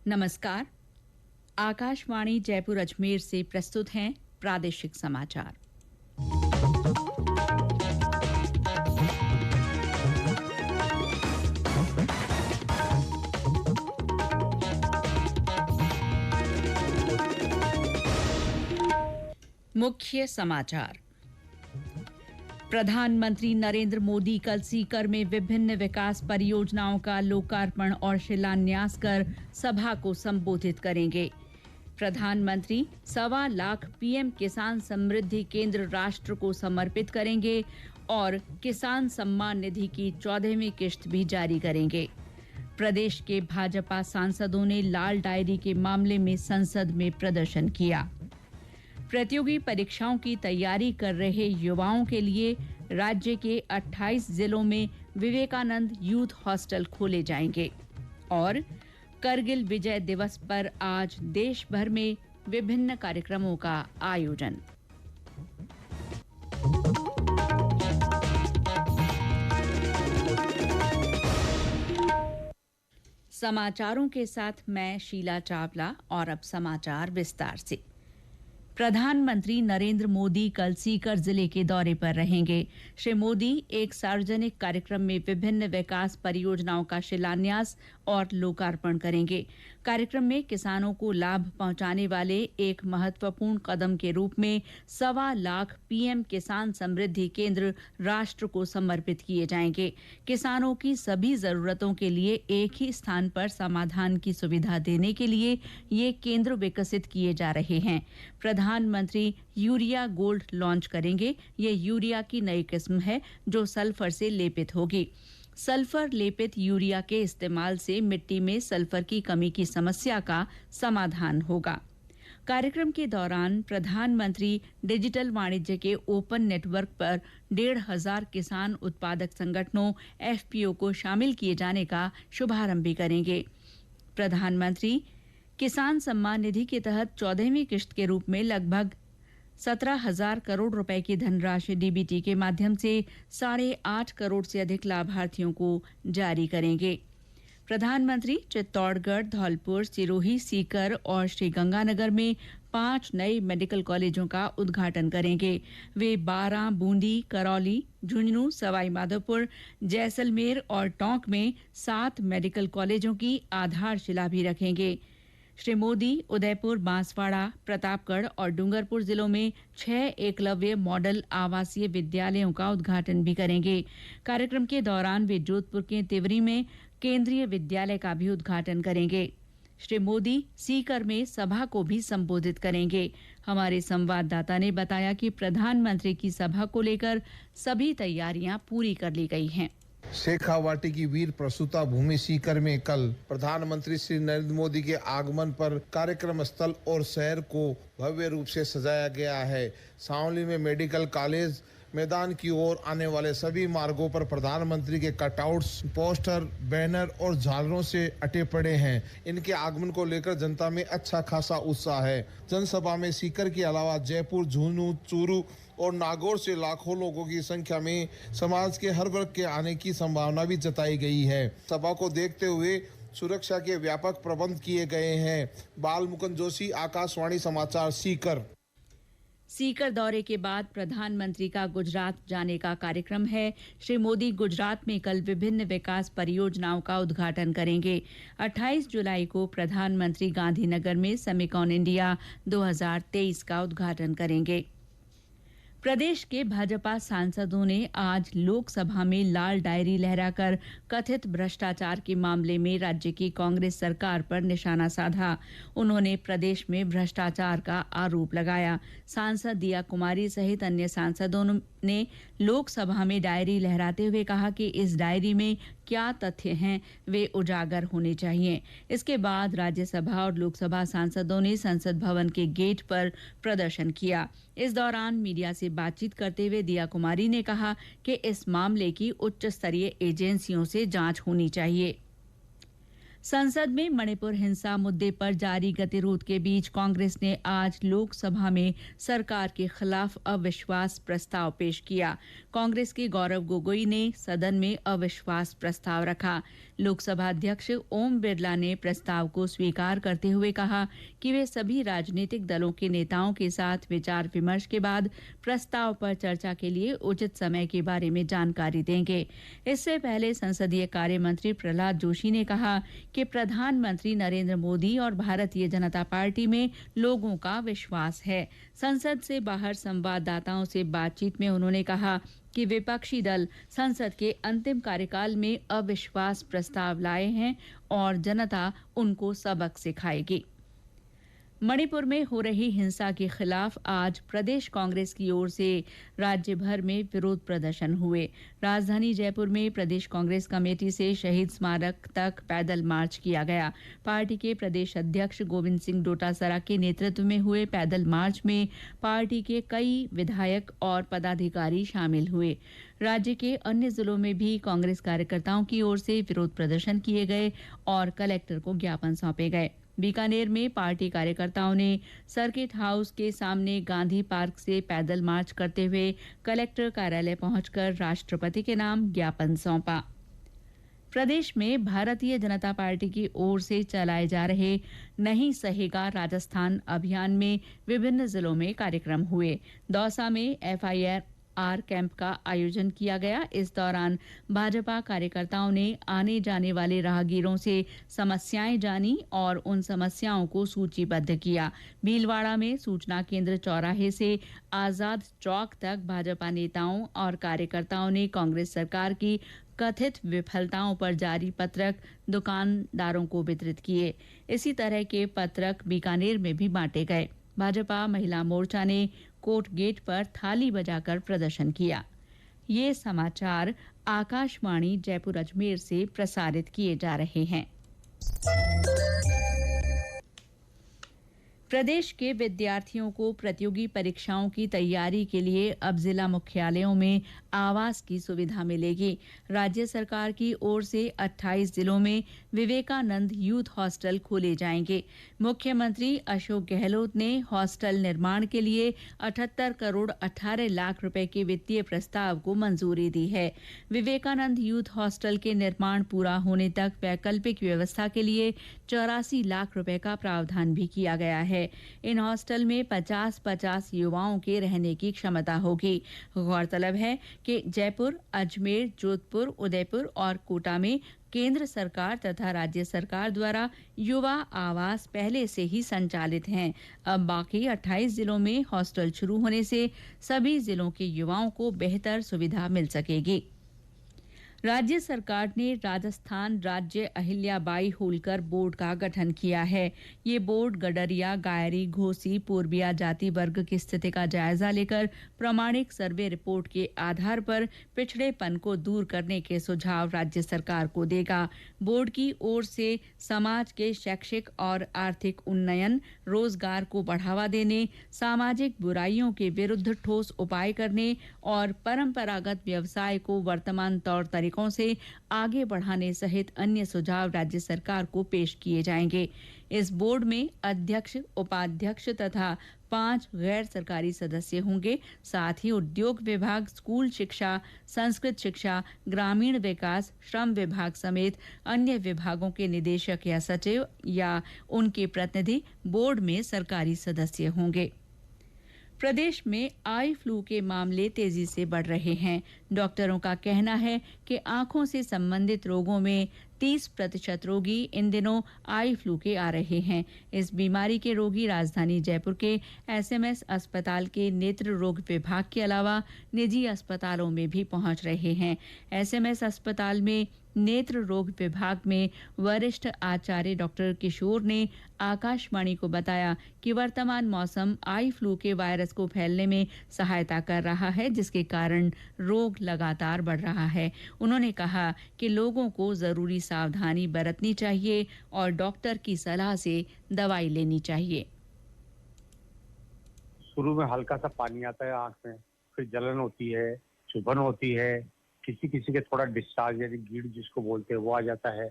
नमस्कार। आकाशवाणी जयपुर अजमेर से प्रस्तुत हैं प्रादेशिक समाचार। मुख्य समाचार। प्रधानमंत्री नरेंद्र मोदी कल सीकर में विभिन्न विकास परियोजनाओं का लोकार्पण और शिलान्यास कर सभा को संबोधित करेंगे। प्रधानमंत्री 1.25 लाख पीएम किसान समृद्धि केंद्र राष्ट्र को समर्पित करेंगे और किसान सम्मान निधि की 14वीं किश्त भी जारी करेंगे। प्रदेश के भाजपा सांसदों ने लाल डायरी के मामले में संसद में प्रदर्शन किया। प्रतियोगी परीक्षाओं की तैयारी कर रहे युवाओं के लिए राज्य के 28 जिलों में विवेकानंद यूथ हॉस्टल खोले जाएंगे। और करगिल विजय दिवस पर आज देश भर में विभिन्न कार्यक्रमों का आयोजन। समाचारों के साथ मैं शीला चावला और अब समाचार विस्तार से। प्रधानमंत्री नरेंद्र मोदी कल सीकर जिले के दौरे पर रहेंगे। श्री मोदी एक सार्वजनिक कार्यक्रम में विभिन्न विकास परियोजनाओं का शिलान्यास और लोकार्पण करेंगे। कार्यक्रम में किसानों को लाभ पहुंचाने वाले एक महत्वपूर्ण कदम के रूप में 1.25 लाख पीएम किसान समृद्धि केंद्र राष्ट्र को समर्पित किए जाएंगे। किसानों की सभी जरूरतों के लिए एक ही स्थान पर समाधान की सुविधा देने के लिए ये केंद्र विकसित किए जा रहे हैं। प्रधानमंत्री यूरिया गोल्ड लॉन्च करेंगे। ये यूरिया की नई किस्म है जो सल्फर से लेपित होगी। सल्फर लेपित यूरिया के इस्तेमाल से मिट्टी में सल्फर की कमी की समस्या का समाधान होगा। कार्यक्रम के दौरान प्रधानमंत्री डिजिटल वाणिज्य के ओपन नेटवर्क पर 1,500 किसान उत्पादक संगठनों एफपीओ को शामिल किए जाने का शुभारंभ भी करेंगे। प्रधानमंत्री किसान सम्मान निधि के तहत 14वीं किश्त के रूप में लगभग 17,000 करोड़ रुपए की धनराशि डीबीटी के माध्यम से 8.5 करोड़ से अधिक लाभार्थियों को जारी करेंगे। प्रधानमंत्री चित्तौड़गढ़, धौलपुर, सिरोही, सीकर और श्रीगंगानगर में 5 नए मेडिकल कॉलेजों का उद्घाटन करेंगे। वे बारां, बूंदी, करौली, झुंझुनू, सवाईमाधोपुर, जैसलमेर और टोंक में 7 मेडिकल कॉलेजों की आधारशिला भी रखेंगे। श्री मोदी उदयपुर, बांसवाड़ा, प्रतापगढ़ और डूंगरपुर जिलों में 6 एकलव्य मॉडल आवासीय विद्यालयों का उद्घाटन भी करेंगे। कार्यक्रम के दौरान वे जोधपुर के तिवरी में केंद्रीय विद्यालय का भी उद्घाटन करेंगे। श्री मोदी सीकर में सभा को भी संबोधित करेंगे। हमारे संवाददाता ने बताया कि प्रधानमंत्री की सभा को लेकर सभी तैयारियां पूरी कर ली गई हैं। शेखावाटी की वीर प्रसूता भूमि सीकर में कल प्रधानमंत्री श्री नरेंद्र मोदी के आगमन पर कार्यक्रम स्थल और शहर को भव्य रूप से सजाया गया है। सांवली में मेडिकल कॉलेज मैदान की ओर आने वाले सभी मार्गों पर प्रधानमंत्री के कटआउट्स, पोस्टर, बैनर और झालरों से अटे पड़े हैं। इनके आगमन को लेकर जनता में अच्छा खासा उत्साह है। जनसभा में सीकर के अलावा जयपुर, झुंझुनू, चूरू और नागौर से लाखों लोगों की संख्या में समाज के हर वर्ग के आने की संभावना भी जताई गई है। सभा को देखते हुए सुरक्षा के व्यापक प्रबंध किए गए हैं। बाल मुकुंद जोशी, आकाशवाणी समाचार, सीकर। सीकर दौरे के बाद प्रधानमंत्री का गुजरात जाने का कार्यक्रम है। श्री मोदी गुजरात में कल विभिन्न विकास परियोजनाओं का उद्घाटन करेंगे। 28 जुलाई को प्रधानमंत्री गांधीनगर में सेमिकॉन इंडिया 2023 का उद्घाटन करेंगे। प्रदेश के भाजपा सांसदों ने आज लोकसभा में लाल डायरी लहराकर कथित भ्रष्टाचार के मामले में राज्य की कांग्रेस सरकार पर निशाना साधा। उन्होंने प्रदेश में भ्रष्टाचार का आरोप लगाया। सांसद दिया कुमारी सहित अन्य सांसदों ने लोकसभा में डायरी लहराते हुए कहा कि इस डायरी में क्या तथ्य हैं वे उजागर होने चाहिए। इसके बाद राज्यसभा और लोकसभा सांसदों ने संसद भवन के गेट पर प्रदर्शन किया। इस दौरान मीडिया से बातचीत करते हुए दिया कुमारी ने कहा कि इस मामले की उच्च स्तरीय एजेंसियों से जांच होनी चाहिए। संसद में मणिपुर हिंसा मुद्दे पर जारी गतिरोध के बीच कांग्रेस ने आज लोकसभा में सरकार के खिलाफ अविश्वास प्रस्ताव पेश किया। कांग्रेस के गौरव गोगोई ने सदन में अविश्वास प्रस्ताव रखा। लोकसभा अध्यक्ष ओम बिरला ने प्रस्ताव को स्वीकार करते हुए कहा कि वे सभी राजनीतिक दलों के नेताओं के साथ विचार विमर्श के बाद प्रस्ताव पर चर्चा के लिए उचित समय के बारे में जानकारी देंगे। इससे पहले संसदीय कार्य मंत्री प्रहलाद जोशी ने कहा कि प्रधानमंत्री नरेंद्र मोदी और भारतीय जनता पार्टी में लोगों का विश्वास है। संसद से बाहर संवाददाताओं से बातचीत में उन्होंने कहा कि विपक्षी दल संसद के अंतिम कार्यकाल में अविश्वास प्रस्ताव लाए हैं और जनता उनको सबक सिखाएगी। मणिपुर में हो रही हिंसा के खिलाफ आज प्रदेश कांग्रेस की ओर से राज्य भर में विरोध प्रदर्शन हुए। राजधानी जयपुर में प्रदेश कांग्रेस कमेटी से शहीद स्मारक तक पैदल मार्च किया गया। पार्टी के प्रदेश अध्यक्ष गोविंद सिंह डोटासरा के नेतृत्व में हुए पैदल मार्च में पार्टी के कई विधायक और पदाधिकारी शामिल हुए। राज्य के अन्य जिलों में भी कांग्रेस कार्यकर्ताओं की ओर से विरोध प्रदर्शन किए गए और कलेक्टर को ज्ञापन सौंपे गए। बीकानेर में पार्टी कार्यकर्ताओं ने सर्किट हाउस के सामने गांधी पार्क से पैदल मार्च करते हुए कलेक्टर कार्यालय पहुंचकर राष्ट्रपति के नाम ज्ञापन सौंपा। प्रदेश में भारतीय जनता पार्टी की ओर से चलाए जा रहे नहीं सहेगा राजस्थान अभियान में विभिन्न जिलों में कार्यक्रम हुए। दौसा में FIR कैंप का आयोजन किया गया। इस दौरान भाजपा कार्यकर्ताओं ने आने जाने वाले राहगीरों से समस्याएं जानी और उन समस्याओं को सूचीबद्ध किया। भीलवाड़ा में सूचना केंद्र चौराहे से आजाद चौक तक भाजपा नेताओं और कार्यकर्ताओं ने कांग्रेस सरकार की कथित विफलताओं पर जारी पत्रक दुकानदारों को वितरित किए। इसी तरह के पत्रक बीकानेर में भी बांटे गए। भाजपा महिला मोर्चा ने कोर्ट गेट पर थाली बजाकर प्रदर्शन किया। ये समाचार आकाशवाणी जयपुर अजमेर से प्रसारित किए जा रहे हैं। प्रदेश के विद्यार्थियों को प्रतियोगी परीक्षाओं की तैयारी के लिए अब जिला मुख्यालयों में आवास की सुविधा मिलेगी। राज्य सरकार की ओर से 28 जिलों में विवेकानंद यूथ हॉस्टल खोले जाएंगे। मुख्यमंत्री अशोक गहलोत ने हॉस्टल निर्माण के लिए 78 करोड़ 18 लाख रुपए के वित्तीय प्रस्ताव को मंजूरी दी है। विवेकानंद यूथ हॉस्टल के निर्माण पूरा होने तक वैकल्पिक व्यवस्था के लिए 84 लाख रुपए का प्रावधान भी किया गया है। इन हॉस्टल में 50-50 युवाओं के रहने की क्षमता होगी। गौरतलब है कि जयपुर, अजमेर, जोधपुर, उदयपुर और कोटा में केंद्र सरकार तथा राज्य सरकार द्वारा युवा आवास पहले से ही संचालित हैं। अब बाकी 28 जिलों में हॉस्टल शुरू होने से सभी जिलों के युवाओं को बेहतर सुविधा मिल सकेगी। राज्य सरकार ने राजस्थान राज्य अहिल्याबाई होलकर बोर्ड का गठन किया है। ये बोर्ड गडरिया, गायरी, घोसी, पूर्बिया जाति वर्ग की स्थिति का जायजा लेकर प्रामाणिक सर्वे रिपोर्ट के आधार पर पिछड़ेपन को दूर करने के सुझाव राज्य सरकार को देगा। बोर्ड की ओर से समाज के शैक्षिक और आर्थिक उन्नयन, रोजगार को बढ़ावा देने, सामाजिक बुराइयों के विरुद्ध ठोस उपाय करने और परंपरागत व्यवसाय को वर्तमान तौर तरीकों से आगे बढ़ाने सहित अन्य सुझाव राज्य सरकार को पेश किए जाएंगे। इस बोर्ड में अध्यक्ष, उपाध्यक्ष तथा 5 गैर सरकारी सदस्य होंगे। साथ ही उद्योग विभाग, स्कूल शिक्षा, संस्कृत शिक्षा, ग्रामीण विकास, श्रम विभाग समेत अन्य विभागों के निदेशक या सचिव या उनके प्रतिनिधि बोर्ड में सरकारी सदस्य होंगे। प्रदेश में आई फ्लू के मामले तेजी से बढ़ रहे हैं। डॉक्टरों का कहना है कि आंखों से संबंधित रोगों में 30% रोगी इन दिनों आई फ्लू के आ रहे हैं। इस बीमारी के रोगी राजधानी जयपुर के SMS अस्पताल के नेत्र रोग विभाग के अलावा निजी अस्पतालों में भी पहुंच रहे हैं। SMS अस्पताल में नेत्र रोग विभाग में वरिष्ठ आचार्य डॉक्टर किशोर ने आकाशवाणी को बताया कि वर्तमान मौसम आई फ्लू के वायरस को फैलने में सहायता कर रहा है, जिसके कारण रोग लगातार बढ़ रहा है। उन्होंने कहा कि लोगों को जरूरी सावधानी बरतनी चाहिए और डॉक्टर की सलाह से दवाई लेनी चाहिए। शुरू में हल्का सा पानी आता है आंख में, फिर जलन होती है, चुभन होती है, किसी किसी के थोड़ा डिस्चार्ज यानी गीड़ जिसको बोलते हैं वो आ जाता है।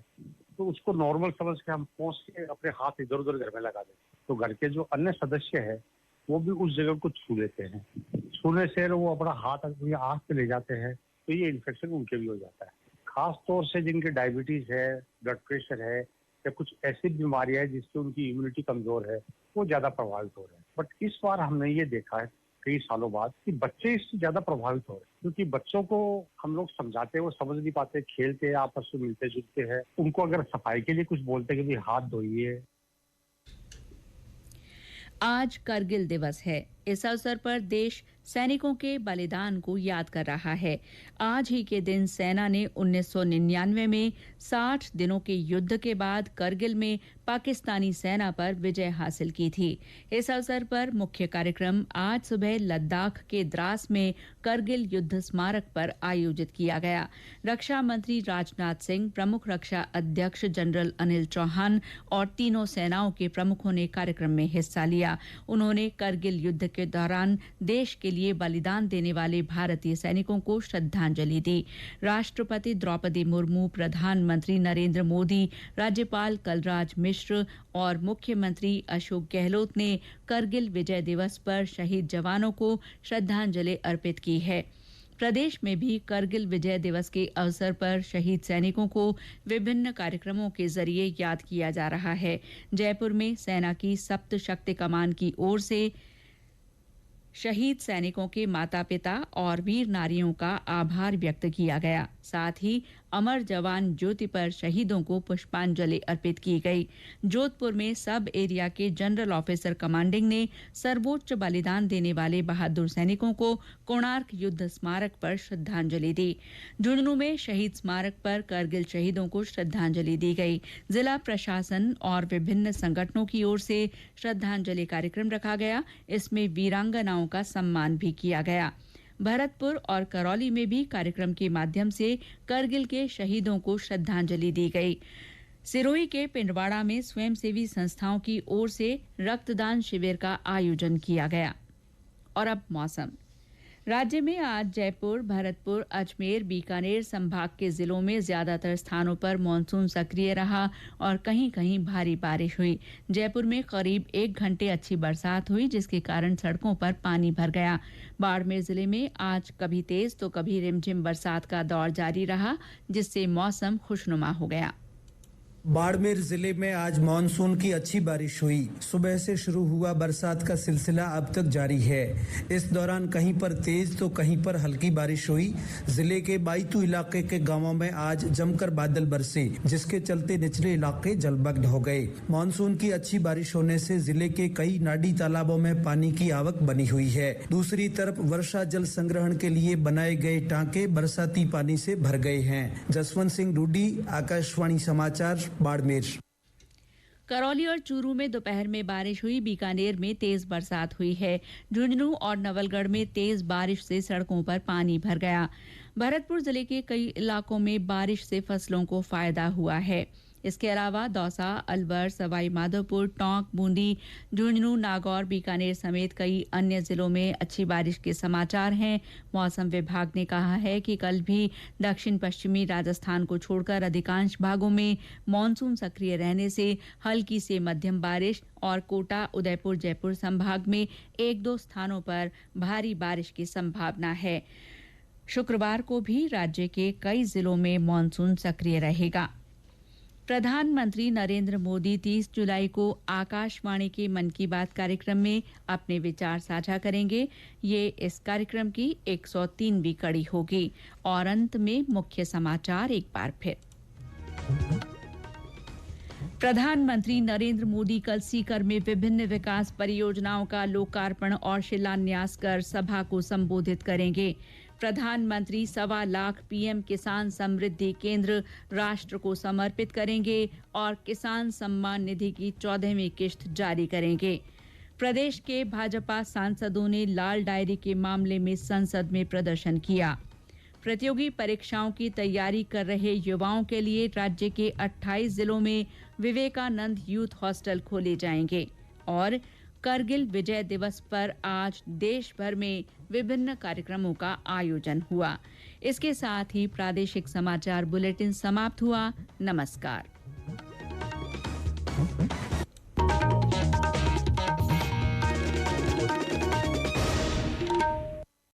तो उसको नॉर्मल समझ के हम पहुंच के अपने हाथ इधर उधर घर में लगा देते हैं। तो घर के जो अन्य सदस्य है वो भी उस जगह को छू लेते हैं। छूने से वो अपना हाथ अपनी आंख पे ले जाते हैं, तो ये इन्फेक्शन उनके भी हो जाता है। खास तौर से जिनके डायबिटीज है, ब्लड प्रेशर है या कुछ ऐसी बीमारियां है जिससे उनकी इम्यूनिटी कमजोर है, वो ज्यादा प्रभावित हो रहे हैं। बट इस बार हमने ये देखा है कई सालों बाद कि बच्चे इससे ज्यादा प्रभावित हो रहे हैं, क्योंकि बच्चों को हम लोग समझाते हैं, वो समझ नहीं पाते, खेलते हैं, आपस में मिलते जुलते हैं। उनको अगर सफाई के लिए कुछ बोलते हैं कि भाई हाथ धोइए। आज करगिल दिवस है। इस अवसर पर देश सैनिकों के बलिदान को याद कर रहा है। आज ही के दिन सेना ने 1999 में 60 दिनों के युद्ध के बाद करगिल में पाकिस्तानी सेना पर विजय हासिल की थी। इस अवसर पर मुख्य कार्यक्रम आज सुबह लद्दाख के द्रास में करगिल युद्ध स्मारक पर आयोजित किया गया। रक्षा मंत्री राजनाथ सिंह, प्रमुख रक्षा अध्यक्ष जनरल अनिल चौहान और तीनों सेनाओं के प्रमुखों ने कार्यक्रम में हिस्सा लिया। उन्होंने करगिल युद्ध के दौरान देश के लिए बलिदान देने वाले भारतीय सैनिकों को श्रद्धांजलि दी। राष्ट्रपति द्रौपदी मुर्मू, प्रधानमंत्री नरेंद्र मोदी, राज्यपाल कलराज मिश्र और मुख्यमंत्री अशोक गहलोत ने करगिल विजय दिवस पर शहीद जवानों को श्रद्धांजलि अर्पित की है। प्रदेश में भी करगिल विजय दिवस के अवसर पर शहीद सैनिकों को विभिन्न कार्यक्रमों के जरिए याद किया जा रहा है। जयपुर में सेना की सप्त शक्ति कमान की ओर से शहीद सैनिकों के माता पिता और वीर नारियों का आभार व्यक्त किया गया। साथ ही अमर जवान ज्योति पर शहीदों को पुष्पांजलि अर्पित की गई। जोधपुर में सब एरिया के जनरल ऑफिसर कमांडिंग ने सर्वोच्च बलिदान देने वाले बहादुर सैनिकों को कोणार्क युद्ध स्मारक पर श्रद्धांजलि दी। झुंझुनू में शहीद स्मारक पर करगिल शहीदों को श्रद्धांजलि दी गई। जिला प्रशासन और विभिन्न संगठनों की ओर से श्रद्धांजलि कार्यक्रम रखा गया। इसमें वीरांगनाओं का सम्मान भी किया गया। भरतपुर और करौली में भी कार्यक्रम के माध्यम से करगिल के शहीदों को श्रद्धांजलि दी गई। सिरोही के पिंडवाड़ा में स्वयंसेवी संस्थाओं की ओर से रक्तदान शिविर का आयोजन किया गया। और अब मौसम। राज्य में आज जयपुर, भरतपुर, अजमेर, बीकानेर संभाग के जिलों में ज्यादातर स्थानों पर मानसून सक्रिय रहा और कहीं कहीं भारी बारिश हुई। जयपुर में करीब 1 घंटे अच्छी बरसात हुई, जिसके कारण सड़कों पर पानी भर गया। बाड़मेर जिले में आज कभी तेज तो कभी रिमझिम बरसात का दौर जारी रहा, जिससे मौसम खुशनुमा हो गया। बाड़मेर जिले में आज मानसून की अच्छी बारिश हुई। सुबह से शुरू हुआ बरसात का सिलसिला अब तक जारी है। इस दौरान कहीं पर तेज तो कहीं पर हल्की बारिश हुई। जिले के बाइतू इलाके के गांवों में आज जमकर बादल बरसे, जिसके चलते निचले इलाके जलमग्न हो गए। मानसून की अच्छी बारिश होने से जिले के कई नाडी तालाबों में पानी की आवक बनी हुई है। दूसरी तरफ वर्षा जल संग्रहण के लिए बनाए गए टांके बरसाती पानी से भर गए हैं। जसवंत सिंह रूडी, आकाशवाणी समाचार, बाड़मेर। करौली और चूरू में दोपहर में बारिश हुई। बीकानेर में तेज बरसात हुई है। झुंझुनू और नवलगढ़ में तेज बारिश से सड़कों पर पानी भर गया। भरतपुर जिले के कई इलाकों में बारिश से फसलों को फायदा हुआ है। इसके अलावा दौसा, अलवर, सवाई माधोपुर, टोंक, बूंदी, झुंझुनू, नागौर, बीकानेर समेत कई अन्य जिलों में अच्छी बारिश के समाचार हैं। मौसम विभाग ने कहा है कि कल भी दक्षिण पश्चिमी राजस्थान को छोड़कर अधिकांश भागों में मानसून सक्रिय रहने से हल्की से मध्यम बारिश और कोटा, उदयपुर, जयपुर संभाग में 1-2 स्थानों पर भारी बारिश की संभावना है। शुक्रवार को भी राज्य के कई जिलों में मानसून सक्रिय रहेगा। प्रधानमंत्री नरेंद्र मोदी 30 जुलाई को आकाशवाणी के मन की बात कार्यक्रम में अपने विचार साझा करेंगे। ये इस कार्यक्रम की 103वीं कड़ी होगी। और अंत में मुख्य समाचार एक बार फिर। प्रधानमंत्री नरेंद्र मोदी कल सीकर में विभिन्न विकास परियोजनाओं का लोकार्पण और शिलान्यास कर सभा को संबोधित करेंगे। प्रधानमंत्री 1.25 लाख पीएम किसान समृद्धि केंद्र राष्ट्र को समर्पित करेंगे और किसान सम्मान निधि की 14वीं किश्त जारी करेंगे। प्रदेश के भाजपा सांसदों ने लाल डायरी के मामले में संसद में प्रदर्शन किया। प्रतियोगी परीक्षाओं की तैयारी कर रहे युवाओं के लिए राज्य के 28 जिलों में विवेकानंद यूथ हॉस्टल खोले जाएंगे। और करगिल विजय दिवस पर आज देश भर में विभिन्न कार्यक्रमों का आयोजन हुआ। इसके साथ ही प्रादेशिक समाचार बुलेटिन समाप्त हुआ। नमस्कार। है।